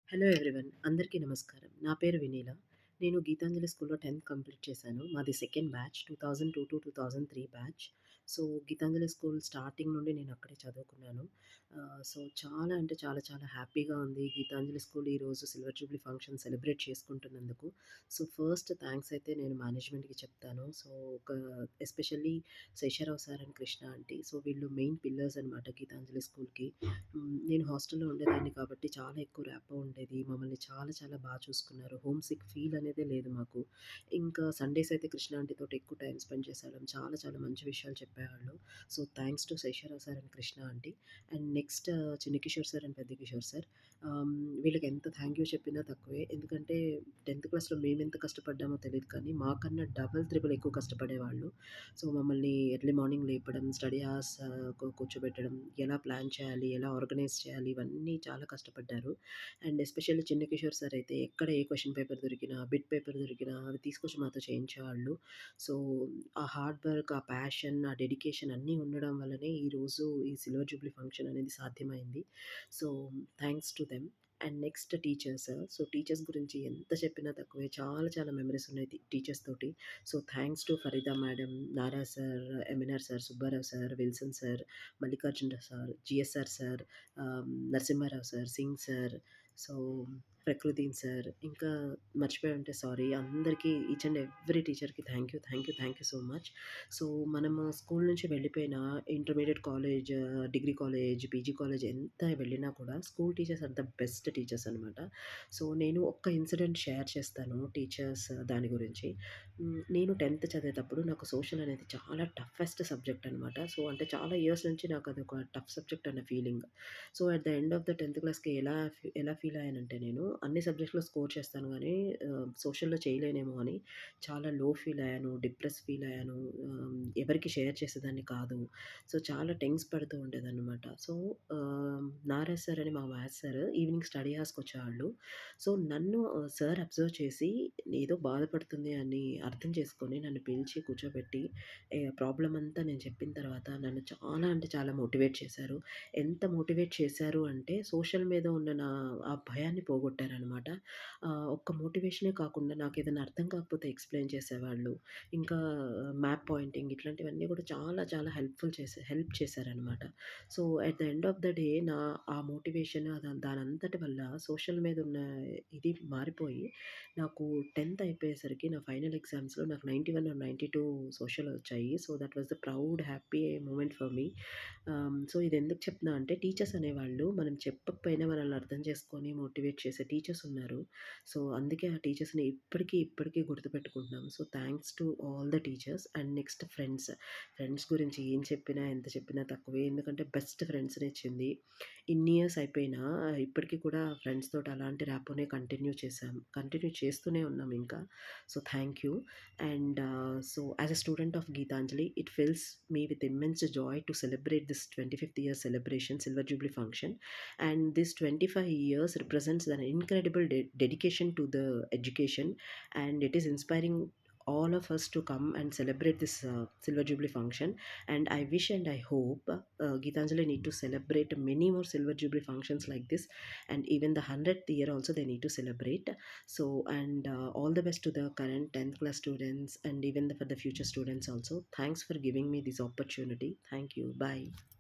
Hello everyone. అందరికీ నమస్కారం. నా పేరు వినీల. నేను గీతాంజలి స్కూల్‌లో 10థ్ కంప్లీట్ చేశాను. మాది second batch 2002-2003 batch. So, Gitanjali school starting నుండి నేను అక్కడే చదువుకున్నాను. సో, చాలా అంటే చాలా చాలా హ్యాపీగా ఉంది. గీతాంజలి స్కూల్ ఈరోజు సిల్వర్ జూబ్లీ ఫంక్షన్ సెలబ్రేట్ చేసుకుంటున్నందుకు. సో, ఫస్ట్ థాంక్స్ అయితే నేను మేనేజ్మెంట్‌కి చెప్తాను. సో, ఒక especially Sesharao sir and Krishna aunty. So, వీళ్ళు మెయిన్ పిల్లర్స్ అనమాట గీతాంజలి స్కూల్‌కి. నేను హాస్టల్‌లో ఉండేదాన్ని కాబట్టి చాలా ఎక్కువ ర్యాపో ఉండేది. మమ్మల్ని చాలా చాలా చూసుకున్నారు. హోమ్ సిక్ ఫీల్ అనేదే లేదు మాకు. ఇంకా సండేస్ అయితే కృష్ణ ఆంటీ తోటి ఎక్కువ టైమ్ స్పెండ్ చేసేవాళ్ళం. చాలా చాలా మంచి విషయాలు చెప్పేవాళ్ళు. So, thanks to Sesha Rao sir and Krishna aunty. And next చిన్ని కిషోర్ సార్ అండ్ పెద్ద కిషోర్ సార్. వీళ్ళకి ఎంత థాంక్ యూ చెప్పినా తక్కువే. ఎందుకంటే 10థ్ క్లాస్‌లో మేమెంత కష్టపడ్డామో తెలీదు కానీ మాకన్నా డబుల్, త్రిబుల్ ఎక్కువ కష్టపడేవాళ్ళు. సో, మమ్మల్ని ఎర్లీ మార్నింగ్ లేపడం, స్టడీ అవర్స్ కూర్చోబెట్టడం, ఎలా ప్లాన్ చేయాలి, ఎలా ఆర్గనైజ్ చేయాలి, ఇవన్నీ చాలా కష్టపడ్డారు. అండ్ ఎస్పెషల్లీ చిన్న కిషోర్ సార్ అయితే ఎక్కడ ఏ క్వెషన్ పేపర్ దొరికినా, బిట్ పేపర్ దొరికినా అవి తీసుకొచ్చి మాతో చేయించేవాళ్ళు. సో, ఆ హార్డ్ వర్క్, ఆ ప్యాషన్, ఆ డెడికేషన్ అన్నీ ఉండడం వల్లనే ఈరోజు ఈ సిల్వర్ జూబ్లీ ఫంక్షన్ అనేది సాధ్యమైంది. So, thanks to them. And next teachers. So, teachers గురించి ఎంత చెప్పినా తక్కువే. చాలా చాలా మెమోరీస్ ఉన్నాయి టీచర్స్ తోటి. So, thanks to Farida madam, Nara sir, Eminar sir, Subbarao sir, Wilson sir, Mallikarjuna sir, GSR sir, Narasimharao sir, Singh sir, so, Fakruddin sir, ఇంకా మర్చిపోయి ఉంటే సారీ. అందరికీ ఈచ్ అండ్ ఎవ్రీ టీచర్‌కి thank you, thank you, thank you so much. So, మనము school నుంచి వెళ్ళిపోయినా intermediate college, degree college, PG college ఎంత వెళ్ళినా కూడా school teachers are the best teachers అనమాట. సో, నేను ఒక్క ఇన్సిడెంట్ షేర్ చేస్తాను టీచర్స్ దాని గురించి. నేను 10థ్ చదివేటప్పుడు నాకు సోషల్ అనేది చాలా టఫెస్ట్ సబ్జెక్ట్ అనమాట. సో, అంటే చాలా ఇయర్స్ నుంచి నాకు అదొక టఫ్ సబ్జెక్ట్ అన్న feeling. So, at the end of the 10థ్ క్లాస్‌కి ఎలా ఫీల్ అయ్యానంటే నేను అన్ని సబ్జెక్ట్స్‌లో స్కోర్ చేస్తాను గానీ సోషల్‌లో చేయలేనేమో అని చాలా లో ఫీల్ అయ్యాను. డిప్రెస్ ఫీల్ అయ్యాను. ఎవరికీ షేర్ చేసేదాన్ని కాదు. సో, చాలా టెన్స్ పడుతూ ఉండేదనమాట. సో, నారాజ్ సార్ అని మా మ్యాథ్స్ సార్ ఈవినింగ్ స్టడీ హార్స్‌కొచ్చేవాళ్ళు. సో, నన్ను సార్ అబ్జర్వ్ చేసి ఏదో బాధపడుతుంది అని అర్థం చేసుకొని నన్ను పిలిచి కూర్చోబెట్టి ప్రాబ్లమ్ అంతా నేను చెప్పిన తర్వాత నన్ను చాలా అంటే చాలా మోటివేట్ చేశారు. ఎంత మోటివేట్ చేశారు అంటే సోషల్ మీద ఉన్న నా ఆ భయాన్ని పోగొట్టారనమాట. ఒక్క మోటివేషనే కాకుండా నాకేదైనా అర్థం కాకపోతే ఎక్స్‌ప్లెయిన్ చేసేవాళ్ళు. ఇంకా మ్యాప్ పాయింటింగ్ ఇట్లాంటివన్నీ కూడా చాలా చాలా హెల్ప్ చేశారనమాట. So, at the end of the day ఆ మోటివేషన్ దానంతటి వల్ల సోషల్ మీద ఉన్న ఇది మారిపోయి నాకు 10థ్ అయిపోయేసరికి నా ఫైనల్ ఎగ్జామ్స్‌లో నాకు 91 ఆర్ 92 సోషల్ వచ్చాయి. So, that was the proud happy moment for me. So, ఇదెందుకు చెప్తున్నా అంటే టీచర్స్ అనేవాళ్ళు మనం చెప్పకపోయినా మనల్ని అర్థం చేసుకొని మోటివేట్ చేసే టీచర్స్ ఉన్నారు. సో, అందుకే ఆ టీచర్స్‌ని ఇప్పటికి గుర్తుపెట్టుకుంటున్నాం. So, thanks to all the teachers. And next friends. Friends గురించి ఏం చెప్పినా, ఎంత చెప్పినా తక్కువే. ఎందుకంటే బెస్ట్ ఫ్రెండ్స్‌నిచ్చింది. ఇన్ని ఇయర్స్ అయిపోయినా ఇప్పటికి కూడా ఫ్రెండ్స్ తోటి అలాంటి ర్యాపోనే కంటిన్యూ చేస్తూనే ఉన్నాం ఇంకా. So, thank you. And so, as a student of Gitanjali, it fills me with immense joy to celebrate this 25th year celebration, Silver Jubilee function. And this 25 years represents an incredible dedication to the education, and it is inspiring all of us to come and celebrate this Silver Jubilee function. And I wish and I hope Geetanjali need to celebrate many more Silver Jubilee functions like this, and even the 100th year also they need to celebrate. So, and all the best to the current 10th class students and even for the future students also. Thanks for giving me this opportunity. Thank you. Bye.